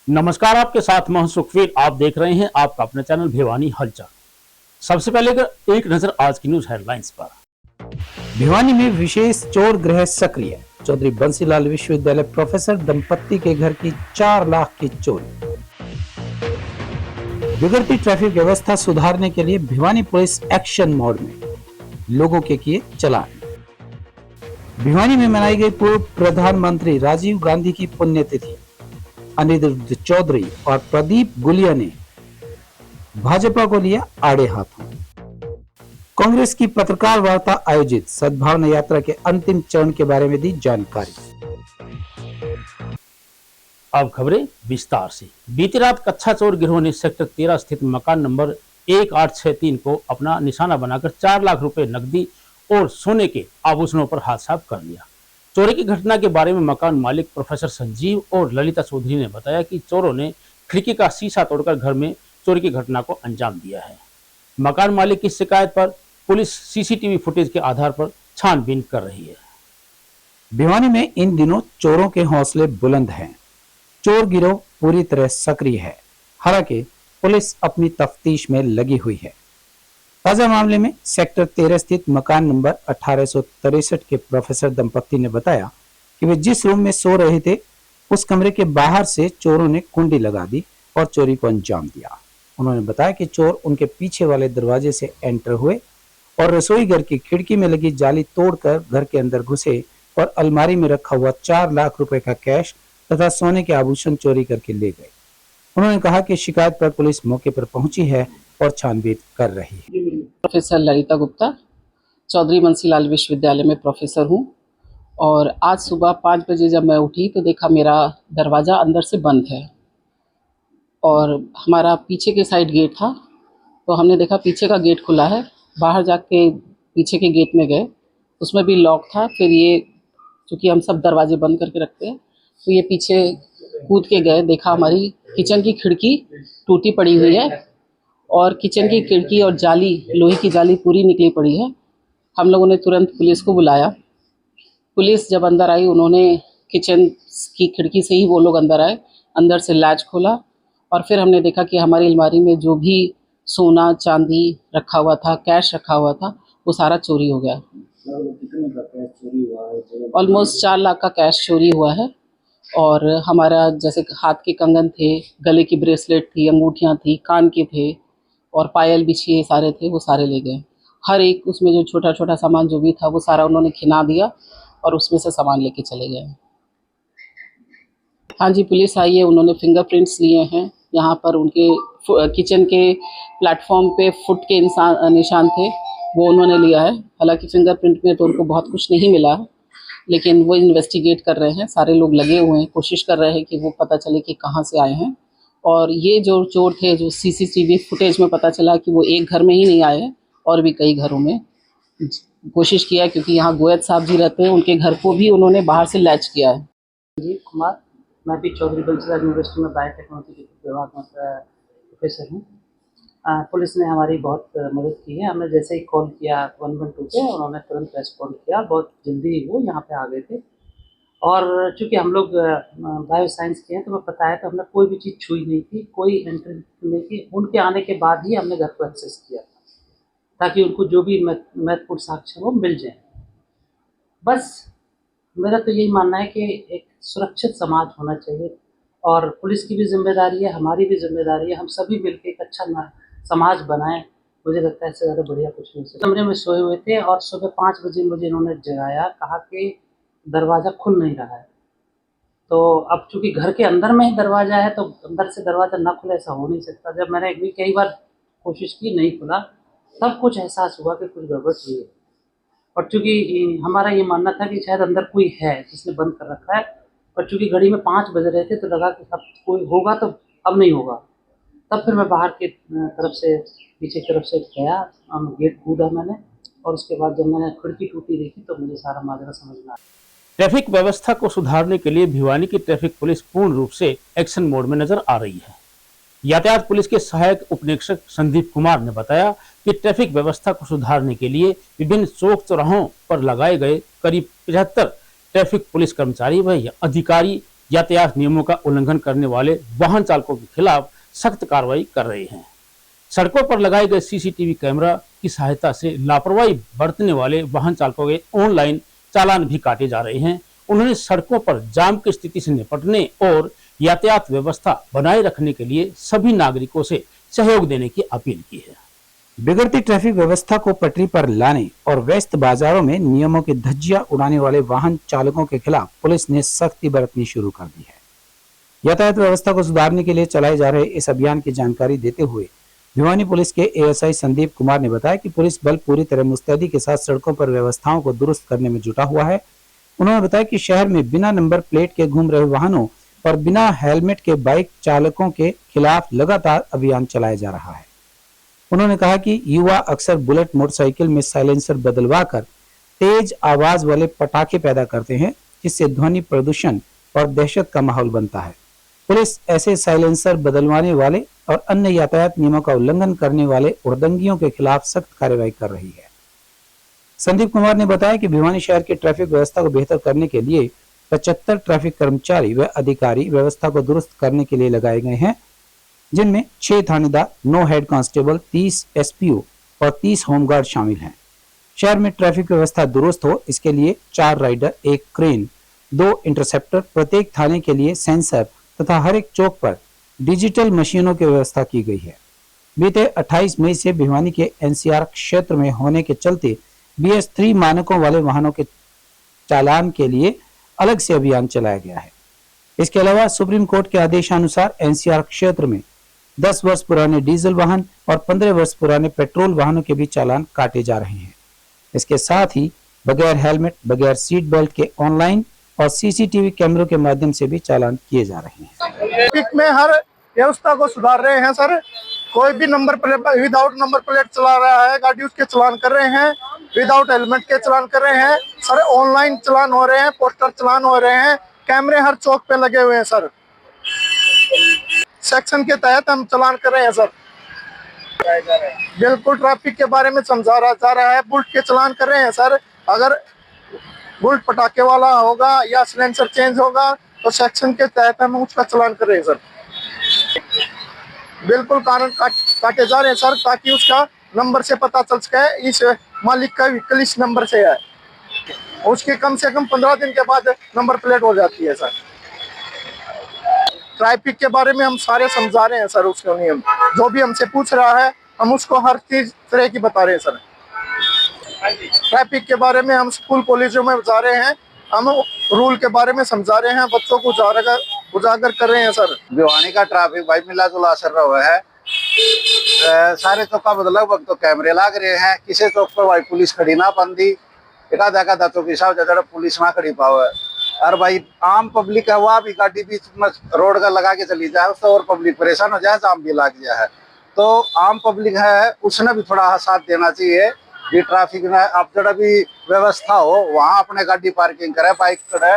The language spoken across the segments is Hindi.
नमस्कार, आपके साथ मैं सुखवीर। आप देख रहे हैं आपका अपना चैनल भिवानी हलचल। सबसे पहले एक नजर आज की न्यूज हेडलाइंस पर। भिवानी में विशेष चोर गृह सक्रिय। चौधरी बंसीलाल विश्वविद्यालय प्रोफेसर दंपत्ति के घर की 4 लाख की चोरी। बिगड़ती ट्रैफिक व्यवस्था सुधारने के लिए भिवानी पुलिस एक्शन मोड में, लोगों के किए चालान। भिवानी में मनाई गई पूर्व प्रधानमंत्री राजीव गांधी की पुण्यतिथि। अनिरुद्ध चौधरी और प्रदीप गुलिया ने भाजपा को लिया आड़े हाथों। कांग्रेस की पत्रकार वार्ता आयोजित, सद्भावना यात्रा के अंतिम चरण के बारे में दी जानकारी। अब खबरें विस्तार से। बीती रात कच्छा चोर गिरोह ने सेक्टर 13 स्थित मकान नंबर 1863 को अपना निशाना बनाकर 4 लाख रुपए नकदी और सोने के आभूषणों पर हाथ साफ कर लिया। चोरी की घटना के बारे में मकान मालिक प्रोफेसर संजीव और ललिता चौधरी ने बताया कि चोरों ने खिड़की का शीशा तोड़कर घर में चोरी की घटना को अंजाम दिया है। मकान मालिक की शिकायत पर पुलिस सीसीटीवी फुटेज के आधार पर छानबीन कर रही है। भिवानी में इन दिनों चोरों के हौसले बुलंद हैं। चोर गिरोह पूरी तरह सक्रिय है। हालांकि पुलिस अपनी तफ्तीश में लगी हुई है। ताजा मामले में सेक्टर 13 स्थित मकान नंबर 1863 के प्रोफेसर दंपत्ति ने बताया कि वे जिस रूम में सो रहे थे उस कमरे के बाहर से चोरों ने कुंडी लगा दी और चोरी को अंजाम दिया। उन्होंने बताया कि चोर उनके पीछे वाले दरवाजे से एंटर हुए और रसोई घर की खिड़की में लगी जाली तोड़कर घर के अंदर घुसे और अलमारी में रखा हुआ 4 लाख रुपए का कैश तथा सोने के आभूषण चोरी करके ले गए। उन्होंने कहा कि शिकायत पर पुलिस मौके पर पहुंची है और छानबीन कर रही है। प्रोफेसर ललिता गुप्ता, चौधरी बंसीलाल विश्वविद्यालय में प्रोफेसर हूं और आज सुबह 5 बजे जब मैं उठी तो देखा मेरा दरवाज़ा अंदर से बंद है और हमारा पीछे के साइड गेट था, तो हमने देखा पीछे का गेट खुला है। बाहर जाके पीछे के गेट में गए, उसमें भी लॉक था। फिर ये चूँकि हम सब दरवाजे बंद करके रखते हैं, तो ये पीछे कूद के गए, देखा हमारी किचन की खिड़की टूटी पड़ी हुई है और किचन की खिड़की और जाली, लोहे की जाली पूरी निकली पड़ी है। हम लोगों ने तुरंत पुलिस को बुलाया। पुलिस जब अंदर आई, उन्होंने किचन की खिड़की से ही वो लोग अंदर आए, अंदर से लैच खोला और फिर हमने देखा कि हमारी अलमारी में जो भी सोना चांदी रखा हुआ था, कैश रखा हुआ था, वो सारा चोरी हो गया। ऑलमोस्ट 4 लाख का कैश चोरी हुआ है और हमारा जैसे हाथ के कंगन थे, गले की ब्रेसलेट थी, अंगूठियाँ थी, कान के थे और पायल बिछिए सारे थे, वो सारे ले गए। हर एक उसमें जो छोटा छोटा सामान जो भी था वो सारा उन्होंने खिना दिया और उसमें से सामान लेके चले गए। हाँ जी, पुलिस आई है, उन्होंने फिंगरप्रिंट्स लिए हैं। यहाँ पर उनके किचन के प्लेटफॉर्म पे फुट के निशान थे, वो उन्होंने लिया है। हालांकि फिंगरप्रिंट में तो उनको बहुत कुछ नहीं मिला है, लेकिन वो इन्वेस्टिगेट कर रहे हैं। सारे लोग लगे हुए हैं, कोशिश कर रहे हैं कि वो पता चले कि कहाँ से आए हैं। और ये जो चोर थे, जो सीसीटीवी फुटेज में पता चला कि वो एक घर में ही नहीं आए हैं और भी कई घरों में कोशिश किया, क्योंकि यहाँ गोयत साहब जी रहते हैं, उनके घर को भी उन्होंने बाहर से लैच किया है। संजीव कुमार, मैं भी चौधरी बंसीलाल यूनिवर्सिटी में बायोटेक्नोलॉजी विभाग में प्रोफेसर हूँ। पुलिस ने हमारी बहुत मदद की है। हमने जैसे ही कॉल किया 112 पे, उन्होंने तुरंत रेस्पॉन्ड किया। बहुत जल्दी ही वो यहाँ पे आ गए थे और चूँकि हम लोग बायो साइंस के हैं तो मैं बताया, तो हमने कोई भी चीज़ छुई नहीं थी, कोई एंट्री नहीं की। उनके आने के बाद ही हमने घर को एक्सेस किया था, ताकि उनको जो भी महत्वपूर्ण साक्ष्य वो मिल जाए। बस मेरा तो यही मानना है कि एक सुरक्षित समाज होना चाहिए और पुलिस की भी जिम्मेदारी है, हमारी भी जिम्मेदारी है। हम सभी मिलकर एक अच्छा समाज बनाएं। मुझे लगता है इससे ज़्यादा बढ़िया कुछ नहीं। कमरे में सोए हुए थे और सुबह 5 बजे मुझे इन्होंने जगाया, कहा कि दरवाज़ा खुल नहीं रहा है। तो अब चूँकि घर के अंदर में ही दरवाज़ा है, तो अंदर से दरवाज़ा ना खुले, ऐसा हो नहीं सकता। जब मैंने भी कई बार कोशिश की, नहीं खुला, तब कुछ एहसास हुआ कि कुछ गड़बड़ हुई है। और चूँकि हमारा ये मानना था कि शायद अंदर कोई है जिसने बंद कर रखा है, और चूँकि घड़ी में 5 बज रहे थे तो लगा कि अब कोई होगा, तो अब नहीं होगा। तब फिर मैं बाहर की तरफ से, पीछे की तरफ से गया, गेट कूदा मैंने, और उसके बाद जब मैंने खिड़की टूटी देखी तो मुझे सारा माजरा समझ में आया। ट्रैफिक व्यवस्था को सुधारने के लिए भिवानी की ट्रैफिक पुलिस पूर्ण रूप से एक्शन मोड में नजर आ रही है। यातायात पुलिस के सहायक उपनिरीक्षक संदीप कुमार ने बताया कि ट्रैफिक व्यवस्था को सुधारने के लिए विभिन्न चौक चौराहों पर लगाए गए करीब 75 ट्रैफिक पुलिस कर्मचारी व अधिकारी यातायात नियमों का उल्लंघन करने वाले वाहन चालकों के खिलाफ सख्त कार्रवाई कर रहे हैं। सड़कों पर लगाए गए सीसीटीवी कैमरा की सहायता से लापरवाही बरतने वाले वाहन चालकों के ऑनलाइन चालान भी काटे जा रहे हैं। उन्होंने सड़कों पर जाम की स्थिति से निपटने और यातायात व्यवस्था बनाए रखने के लिए सभी नागरिकों से सहयोग देने की अपील की है। बिगड़ती ट्रैफिक व्यवस्था को पटरी पर लाने और व्यस्त बाजारों में नियमों की धज्जियां उड़ाने वाले वाहन चालकों के खिलाफ पुलिस ने सख्ती बरतनी शुरू कर दी है। यातायात व्यवस्था को सुधारने के लिए चलाए जा रहे इस अभियान की जानकारी देते हुए भिवानी पुलिस के एएसआई संदीप कुमार ने बताया कि पुलिस बल पूरी तरह मुस्तैदी के साथ सड़कों पर व्यवस्थाओं को दुरुस्त करने में जुटा हुआ है। उन्होंने बताया कि शहर में बिना नंबर प्लेट के घूम रहे वाहनों और बिना हेलमेट के बाइक चालकों के खिलाफ लगातार अभियान चलाया जा रहा है। उन्होंने कहा कि युवा अक्सर बुलेट मोटरसाइकिल में साइलेंसर बदलवा कर तेज आवाज वाले पटाखे पैदा करते हैं, जिससे ध्वनि प्रदूषण और दहशत का माहौल बनता है। पुलिस ऐसे साइलेंसर बदलवाने वाले और अन्य यातायात नियमों का उल्लंघन करने वाले उड़दंगियों के खिलाफ सख्त कार्रवाई कर रही है। संदीप कुमार ने बताया कि भिवानी शहर की ट्रैफिक व्यवस्था को बेहतर करने के लिए 75 ट्रैफिक कर्मचारी व अधिकारी व्यवस्था को दुरुस्त करने के लिए लगाए गए हैं, जिनमें 6 थानेदार, 9 हेड कांस्टेबल, 30 एसपीओ और 30 होमगार्ड शामिल हैं। शहर में ट्रैफिक व्यवस्था दुरुस्त हो, इसके लिए 4 राइडर, 1 क्रेन, 2 इंटरसेप्टर, प्रत्येक थाने के लिए सेंसर तथा हर एक चौक पर डिजिटल मशीनों की व्यवस्था की गई है। बीते 28 मई से भिवानी के एनसीआर क्षेत्र में होने के चलते BS3 मानकों वाले वाहनों के चालान के लिए अलग से अभियान चलाया गया है। इसके अलावा सुप्रीम कोर्ट के आदेशानुसार एनसीआर क्षेत्र में 10 वर्ष पुराने डीजल वाहन और 15 वर्ष पुराने पेट्रोल वाहनों के भी चालान काटे जा रहे हैं। इसके साथ ही बगैर हेलमेट, बगैर सीट बेल्ट के ऑनलाइन और सीसीटीवी कैमरों के माध्यम से भी चालान किए जा रहे हैं। ट्रैफिक में हर व्यवस्था को सुधार रहे हैं सर। कोई भी number plate without number plate चला रहा है गाड़ी, उसके चालान कर रहे हैं। विदाउट हेलमेट के चालान कर रहे हैं सर। ऑनलाइन चालान हो रहे हैं, पोस्टर चालान हो रहे हैं, कैमरे हर चौक पे लगे हुए हैं सर। सेक्शन के तहत हम चालान कर रहे हैं सर। बिल्कुल ट्रैफिक के बारे में समझा जा रहा है। बुलेट के चालान कर रहे हैं सर। अगर बुलेट पटाखे वाला होगा या सिलेंसर चेंज होगा तो सेक्शन के तहत हम उसका चालान कर रहे हैं सर। बिल्कुल कानून काटे जा रहे हैं सर, ताकि उसका नंबर से पता चल सके इस मालिक का व्हीकल इस नंबर से है। उसके कम से कम 15 दिन के बाद नंबर प्लेट हो जाती है सर। ट्रैफिक के बारे में हम सारे समझा रहे हैं सर। उसका नियम जो भी हमसे पूछ रहा है हम उसको हर चीज तरह की बता रहे हैं सर। ट्रैफिक के बारे में हम स्कूल कॉलेजों में बता रहे हैं, हम रूल के बारे में समझा रहे हैं, बच्चों को उजागर कर रहे हैं सर। भिवानी का ट्रैफिक भाई मिला जुला असर रहा है। सारे चौक का लगभग तो कैमरे लग रहे हैं। किसी चौक पर भाई पुलिस खड़ी ना पाती, एकाधा चौक हिसाब से पुलिस ना खड़ी पावे। और भाई आम पब्लिक है वह भी गाड़ी बीच में रोड का लगा के चली जाए, उससे और पब्लिक परेशान हो जाए, जाम भी लग जाए। तो आम पब्लिक है उसने भी थोड़ा साथ देना चाहिए कि ट्रैफिक में अब जरा भी व्यवस्था हो, वहाँ अपने गाड़ी पार्किंग करे, बाइक करे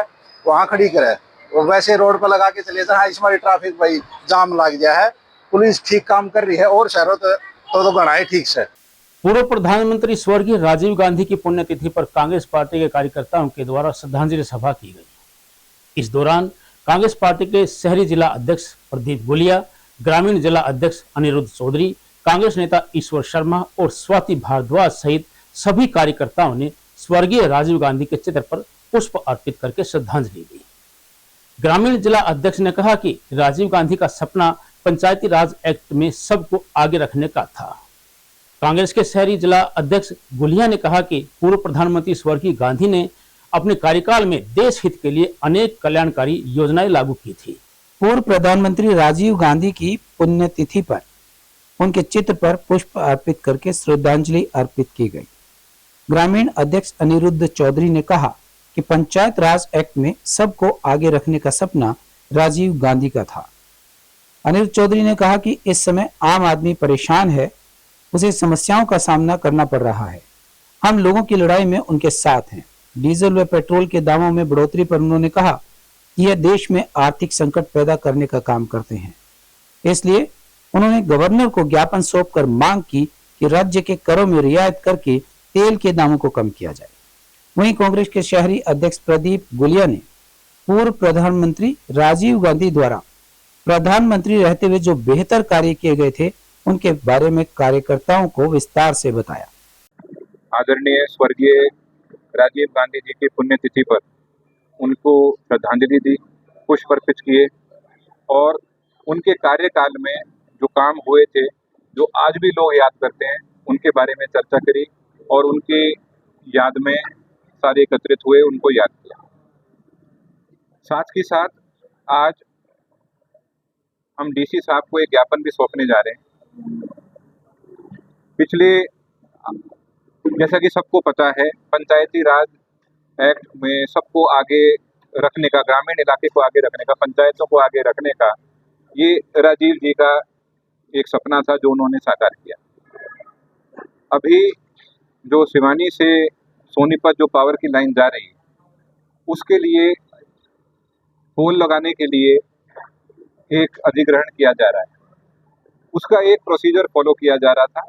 वहाँ खड़ी करे, और वैसे रोड पर लगा के चले जाए। इस बार ट्रैफिक भाई जाम लग गया है। पुलिस ठीक काम कर रही है और शहरों तो गणा है ठीक से। पूर्व प्रधानमंत्री स्वर्गीय राजीव गांधी की पुण्यतिथि पर कांग्रेस पार्टी के कार्यकर्ताओं के द्वारा श्रद्धांजलि सभा की गई। इस दौरान कांग्रेस पार्टी के शहरी जिला अध्यक्ष प्रदीप गुलिया, ग्रामीण जिला अध्यक्ष अनिरुद्ध चौधरी, कांग्रेस नेता ईश्वर शर्मा और स्वाति भारद्वाज सहित सभी कार्यकर्ताओं ने स्वर्गीय राजीव गांधी के चित्र पर पुष्प अर्पित करके श्रद्धांजलि दी। ग्रामीण जिला अध्यक्ष ने कहा कि राजीव गांधी का सपना पंचायती राज एक्ट में सबको आगे रखने का था। कांग्रेस के शहरी जिला अध्यक्ष गुलिया ने कहा कि पूर्व प्रधानमंत्री स्वर्गीय गांधी ने अपने कार्यकाल में देश हित के लिए अनेक कल्याणकारी योजनाएं लागू की थी। पूर्व प्रधानमंत्री राजीव गांधी की पुण्यतिथि पर उनके चित्र पर पुष्प अर्पित करके श्रद्धांजलि अर्पित की गई। ग्रामीण अध्यक्ष अनिरुद्ध चौधरी ने कहा कि पंचायत राज एक्ट में सबको आगे रखने का सपना राजीव गांधी का था। अनिरुद्ध चौधरी ने कहा कि इस समय आम आदमी परेशान है, उसे समस्याओं का सामना करना पड़ रहा है। हम लोगों की लड़ाई में उनके साथ हैं। डीजल व पेट्रोल के दामों में बढ़ोतरी पर उन्होंने कहा कि यह देश में आर्थिक संकट पैदा करने का काम करते हैं। इसलिए उन्होंने गवर्नर को ज्ञापन सौंपकर मांग की कि राज्य के करों में रियायत करके तेल के दामों को कम किया जाए। वहीं कांग्रेस के शहरी अध्यक्ष प्रदीप गुलिया ने पूर्व प्रधानमंत्री राजीव गांधी द्वारा प्रधानमंत्री रहते हुए जो बेहतर कार्य किए गए थे उनके बारे में कार्यकर्ताओं को विस्तार से बताया। आदरणीय स्वर्गीय राजीव गांधी जी की पुण्यतिथि पर उनको श्रद्धांजलि दी, पुष्प अर्पित किए और उनके कार्यकाल में जो काम हुए थे, जो आज भी लोग याद करते हैं, उनके बारे में चर्चा करी और उनकी याद में सारे एकत्रित हुए, उनको याद किया। साथ ही साथ आज हम डीसी साहब को एक ज्ञापन भी सौंपने जा रहे हैं। पिछले, जैसा कि सबको पता है, पंचायती राज एक्ट में सबको आगे रखने का, ग्रामीण इलाके को आगे रखने का, पंचायतों को आगे रखने का, ये राजीव जी का एक सपना था जो उन्होंने साकार किया। अभी जो सिवानी से सोनीपत जो पावर की लाइन जा रही है, उसके लिए पोल लगाने के लिए एक अधिग्रहण किया जा रहा है। उसका एक प्रोसीजर फॉलो किया जा रहा था,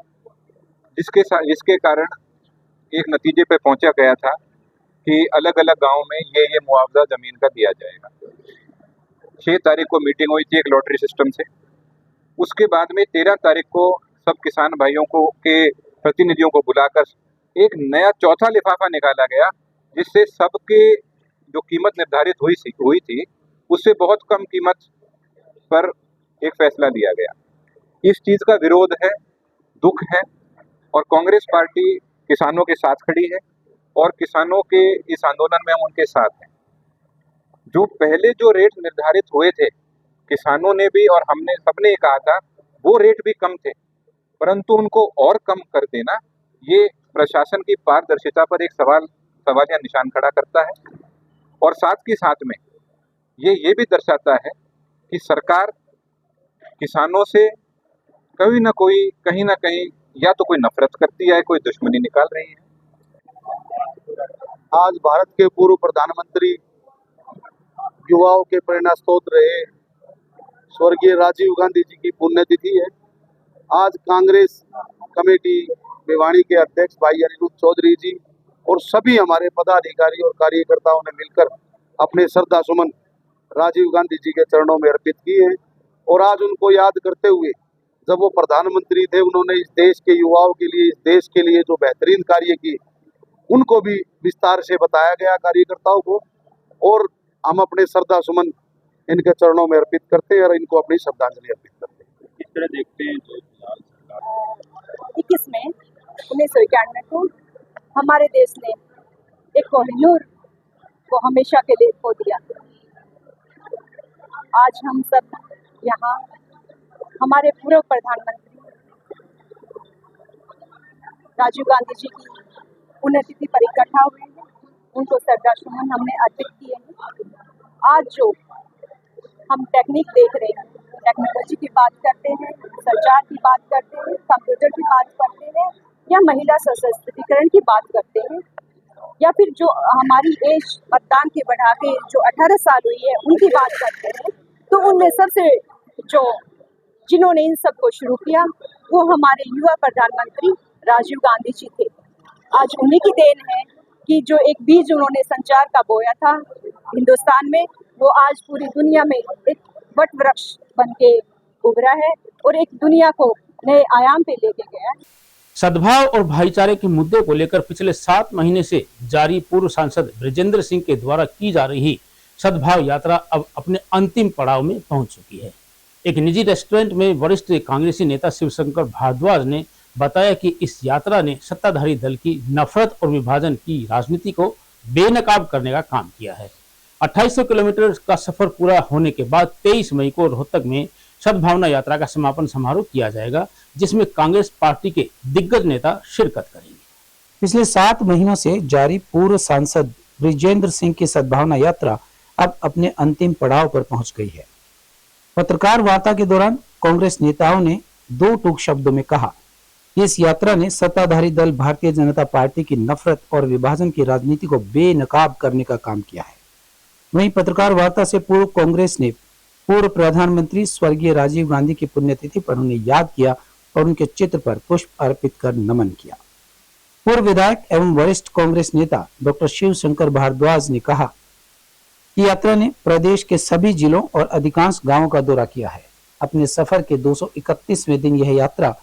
जिसके कारण एक नतीजे पे पहुंचा गया था कि अलग अलग गांव में ये मुआवजा जमीन का दिया जाएगा। 6 तारीख को मीटिंग हुई थी एक लॉटरी सिस्टम से। उसके बाद में 13 तारीख को सब किसान भाइयों को के प्रतिनिधियों को बुलाकर एक नया चौथा लिफाफा निकाला गया, जिससे सबके जो कीमत निर्धारित हुई थी उससे बहुत कम कीमत पर एक फैसला लिया गया। इस चीज़ का विरोध है, दुख है और कांग्रेस पार्टी किसानों के साथ खड़ी है और किसानों के इस आंदोलन में हम उनके साथ हैं। जो पहले जो रेट निर्धारित हुए थे, किसानों ने भी और हमने सबने कहा था वो रेट भी कम थे, परंतु उनको और कम कर देना ये प्रशासन की पारदर्शिता पर एक सवालिया निशान खड़ा करता है और साथ ही साथ में ये भी दर्शाता है कि सरकार किसानों से कहीं ना कहीं या तो कोई नफरत करती है, कोई दुश्मनी निकाल रही है। आज भारत के पूर्व प्रधानमंत्री, युवाओं के प्रेरणा स्रोत रहे स्वर्गीय राजीव गांधी जी की पुण्यतिथि है। आज कांग्रेस कमेटी भिवानी के अध्यक्ष भाई अनिरुद्ध चौधरी जी और सभी हमारे पदाधिकारी और कार्यकर्ताओं ने मिलकर अपने श्रद्धा सुमन राजीव गांधी जी के चरणों में अर्पित किए हैं। और आज उनको याद करते हुए, जब वो प्रधानमंत्री थे, उन्होंने इस देश के युवाओं के लिए, इस देश के लिए जो बेहतरीन कार्य किए, उनको भी विस्तार से बताया गया कार्यकर्ताओं को। और हम अपने श्रद्धा सुमन इनके चरणों में अर्पित करते हैं और इनको अपनी श्रद्धांजलि अर्पित करते हैं। किस तरह देखते हैं जो 21 मई 1991 को हमारे देश ने एक कोहिनूर को हमेशा के लिए खो दिया। आज हम सब यहाँ हमारे पूर्व प्रधानमंत्री राजीव गांधी जी की पुण्यतिथि पर इकट्ठा हुए हैं, उनको श्रद्धासुमन हमने अर्पित किए हैं। आज जो हम टेक्निक देख रहे हैं, टेक्नोलॉजी की बात करते हैं, संचार की बात करते हैं, कंप्यूटर की बात करते हैं या महिला सशक्तिकरण की बात करते हैं या फिर जो हमारी एज मतदान की बढ़ा के जो 18 साल हुई है उनकी बात करते हैं, तो उनमें सबसे जिन्होंने इन सब को शुरू किया वो हमारे युवा प्रधानमंत्री राजीव गांधी जी थे। आज उन्हीं की देन है कि जो एक बीज उन्होंने संचार का बोया था हिंदुस्तान में, वो आज पूरी दुनिया में एक वट वृक्ष बन के उभरा है और एक दुनिया को नए आयाम पे लेके गया है। सद्भाव और भाईचारे के मुद्दे को लेकर पिछले 7 महीने से जारी पूर्व सांसद बृजेंद्र सिंह के द्वारा की जा रही सद्भाव यात्रा अब अपने अंतिम पड़ाव में पहुंच चुकी है। एक निजी रेस्टोरेंट में वरिष्ठ कांग्रेसी नेता शिवशंकर भारद्वाज ने बताया कि इस यात्रा ने सत्ताधारी दल की नफरत और विभाजन की राजनीति को बेनकाब करने का काम किया है। 2800 किलोमीटर का सफर पूरा होने के बाद 23 मई को रोहतक में सद्भावना यात्रा का समापन समारोह किया जाएगा, जिसमें कांग्रेस पार्टी के दिग्गज नेता शिरकत करेंगे। पिछले 7 महीनों से जारी पूर्व सांसद बृजेंद्र सिंह की सद्भावना यात्रा अब अपने अंतिम पड़ाव पर पहुंच गई है। पत्रकार वार्ता के दौरान कांग्रेस नेताओं ने 2 टूक शब्दों में कहा कि इस यात्रा ने सत्ताधारी दल भारतीय जनता पार्टी की नफरत और विभाजन की राजनीति को बेनकाब करने का काम किया है। वहीं पत्रकार वार्ता से पूर्व कांग्रेस ने पूर्व प्रधानमंत्री स्वर्गीय राजीव गांधी की पुण्यतिथि पर उन्हें याद किया और उनके चित्र पर पुष्प अर्पित कर नमन किया। पूर्व विधायक एवं वरिष्ठ कांग्रेस नेता डॉक्टर शिवशंकर भारद्वाज ने कहा ये यात्रा ने प्रदेश के सभी जिलों और अधिकांश गांवों का दौरा किया है। अपने सफर के 231वें दिन यह यात्रा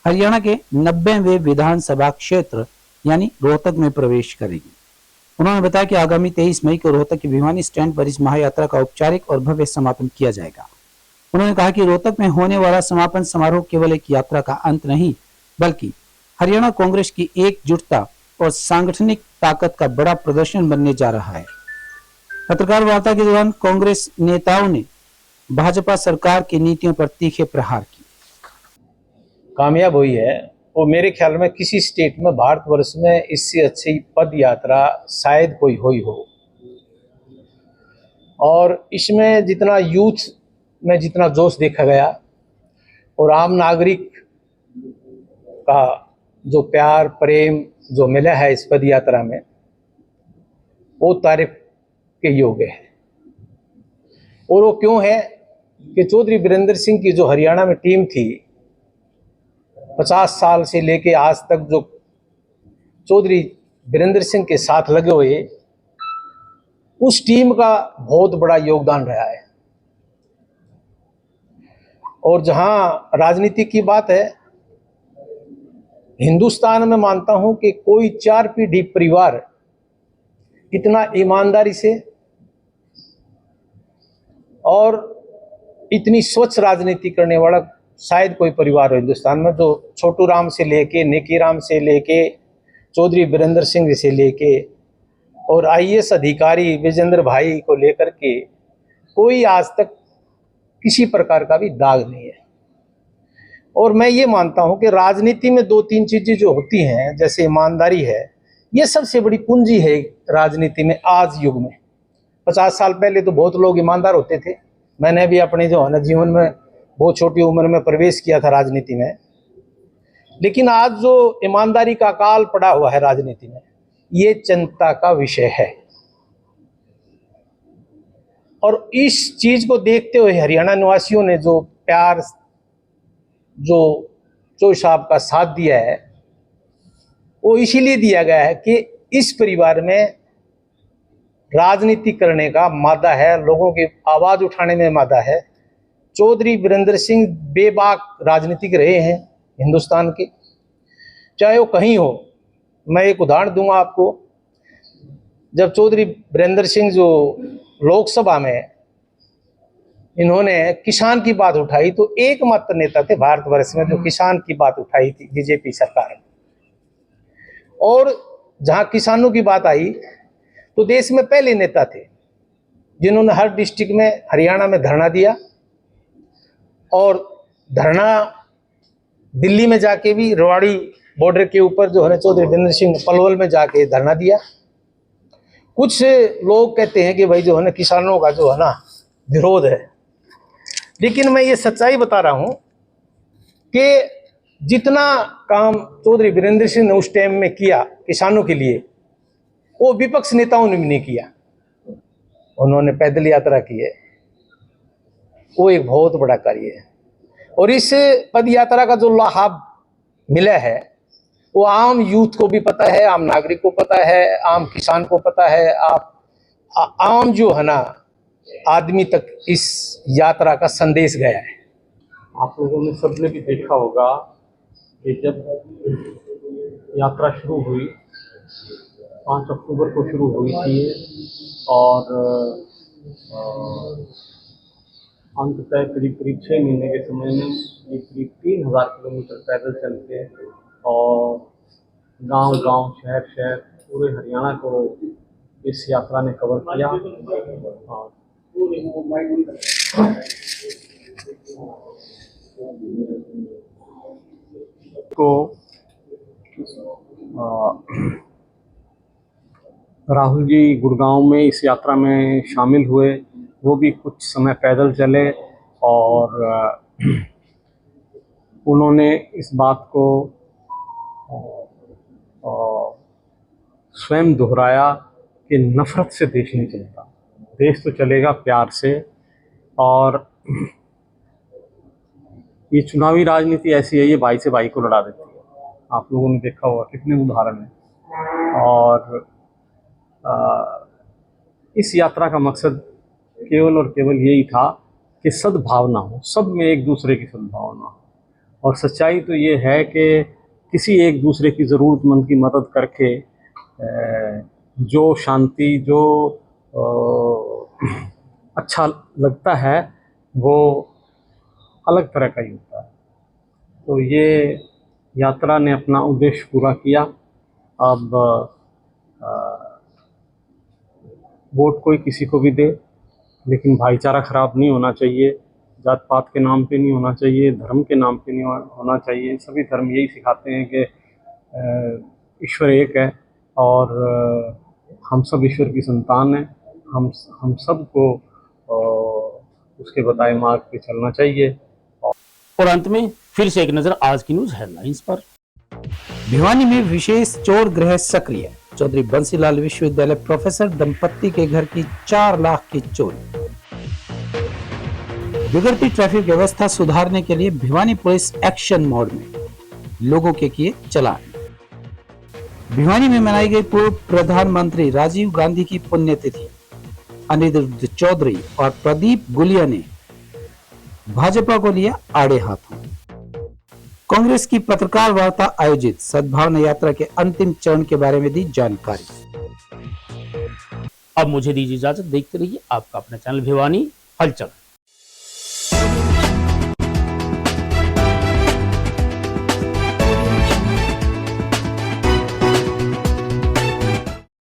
हरियाणा के 90वें विधानसभा क्षेत्र यानी रोहतक में प्रवेश करेगी। उन्होंने बताया कि आगामी 23 मई को रोहतक के भिवानी स्टैंड पर इस महायात्रा का औपचारिक और भव्य समापन किया जाएगा। उन्होंने कहा कि रोहतक में होने वाला समापन समारोह केवल एक यात्रा का अंत नहीं, बल्कि हरियाणा कांग्रेस की एकजुटता और सांगठनिक ताकत का बड़ा प्रदर्शन बनने जा रहा है। पत्रकार वार्ता के दौरान कांग्रेस नेताओं ने भाजपा सरकार की नीतियों पर तीखे प्रहार किए। कामयाब हुई है वो मेरे ख्याल में किसी स्टेट में भारतवर्ष में इससे अच्छी पद यात्रा शायद कोई हुई हो। और इसमें जितना यूथ में जितना जोश देखा गया और आम नागरिक का जो प्यार प्रेम जो मिला है इस पद यात्रा में, वो तारीफ के योग्य है। और वो क्यों है कि चौधरी वीरेंद्र सिंह की जो हरियाणा में टीम थी 50 साल से लेके आज तक, जो चौधरी वीरेंद्र सिंह के साथ लगे हुए, उस टीम का बहुत बड़ा योगदान रहा है। और जहां राजनीति की बात है, हिंदुस्तान में मानता हूं कि कोई 4 पीढ़ी परिवार इतना ईमानदारी से और इतनी स्वच्छ राजनीति करने वाला शायद कोई परिवार हो हिंदुस्तान में, जो छोटू राम से लेके नेकी राम से लेके चौधरी वीरेंद्र सिंह से लेके और IAS अधिकारी विजेंद्र भाई को लेकर के कोई आज तक किसी प्रकार का भी दाग नहीं है। और मैं ये मानता हूं कि राजनीति में 2-3 चीजें जो होती हैं, जैसे ईमानदारी है, ये सबसे बड़ी पूंजी है राजनीति में आज युग में। 50 साल पहले तो बहुत लोग ईमानदार होते थे। मैंने भी अपने जो है ना जीवन में बहुत छोटी उम्र में प्रवेश किया था राजनीति में, लेकिन आज जो ईमानदारी का काल पड़ा हुआ है राजनीति में, ये चिंता का विषय है। और इस चीज को देखते हुए हरियाणा निवासियों ने जो प्यार, जो चौधरी साहब का साथ दिया है, वो इसीलिए दिया गया है कि इस परिवार में राजनीति करने का मादा है, लोगों की आवाज उठाने में मादा है। चौधरी वीरेंद्र सिंह बेबाक राजनीतिक रहे हैं हिंदुस्तान के, चाहे वो कहीं हो। मैं एक उदाहरण दूंगा आपको। जब चौधरी वीरेंद्र सिंह जो लोकसभा में इन्होंने किसान की बात उठाई, तो एकमात्र नेता थे भारतवर्ष में जो किसान की बात उठाई थी बीजेपी सरकार ने। और जहां किसानों की बात आई तो देश में पहले नेता थे जिन्होंने हर डिस्ट्रिक्ट में हरियाणा में धरना दिया, और धरना दिल्ली में जाके भी रेवाड़ी बॉर्डर के ऊपर जो है ना चौधरी वीरेंद्र सिंह पलवल में जाके धरना दिया। कुछ लोग कहते हैं कि भाई जो है ना किसानों का जो है ना विरोध है, लेकिन मैं ये सच्चाई बता रहा हूं कि जितना काम चौधरी वीरेंद्र सिंह ने उस टाइम में किया किसानों के लिए, वो विपक्ष नेताओं ने भी नहीं किया। उन्होंने पैदल यात्रा की है, वो एक बहुत बड़ा कार्य है। और इस पद यात्रा का जो लाभ मिला है वो आम यूथ को भी पता है, आम नागरिक को पता है, आम किसान को पता है, आम जो है ना आदमी तक इस यात्रा का संदेश गया है। आप लोगों ने सबने भी देखा होगा कि जब यात्रा शुरू हुई 5 अक्टूबर को शुरू हुई थी और अंततः करीब 6 महीने के समय में ये करीब 3000 किलोमीटर पैदल चल के और गांव-गांव, शहर-शहर पूरे हरियाणा को इस यात्रा ने कवर किया। और को राहुल जी गुड़गांव में इस यात्रा में शामिल हुए, वो भी कुछ समय पैदल चले और उन्होंने इस बात को स्वयं दोहराया कि नफरत से देश नहीं चलता, देश तो चलेगा प्यार से। और ये चुनावी राजनीति ऐसी है, ये भाई से भाई को लड़ा देती है। आप लोगों ने देखा होगा कितने उदाहरण हैं। और इस यात्रा का मकसद केवल और केवल यही था कि सद्भावना हो, सब में एक दूसरे की सद्भावना हो। और सच्चाई तो ये है कि किसी एक दूसरे की ज़रूरतमंद की मदद करके जो शांति, जो अच्छा लगता है, वो अलग तरह का ही होता है। तो ये यात्रा ने अपना उद्देश्य पूरा किया। अब वोट कोई किसी को भी दे, लेकिन भाईचारा खराब नहीं होना चाहिए, जात पात के नाम पे नहीं होना चाहिए, धर्म के नाम पे नहीं होना चाहिए। सभी धर्म यही सिखाते हैं कि ईश्वर एक है और हम सब ईश्वर की संतान हैं। हम सबको उसके बताए मार्ग पे चलना चाहिए। और अंत में फिर से एक नजर आज की न्यूज हेडलाइंस पर। भिवानी में विशेष चोर गृह सक्रिय, चौधरी बंसीलाल विश्वविद्यालय प्रोफेसर दंपत्ति के घर की 4 लाख की चोरी। बिगड़ती ट्रैफिक व्यवस्था सुधारने के लिए भिवानी पुलिस एक्शन मोड में, लोगों के किए चालान। भिवानी में मनाई गई पूर्व प्रधानमंत्री राजीव गांधी की पुण्यतिथि। अनिरुद्ध चौधरी और प्रदीप गुलिया ने भाजपा को लिया आड़े हाथों। कांग्रेस की पत्रकार वार्ता आयोजित, सद्भावना यात्रा के अंतिम चरण के बारे में दी जानकारी। अब मुझे दीजिए इजाजत, देखते रहिए आपका अपना चैनल भिवानी हलचल।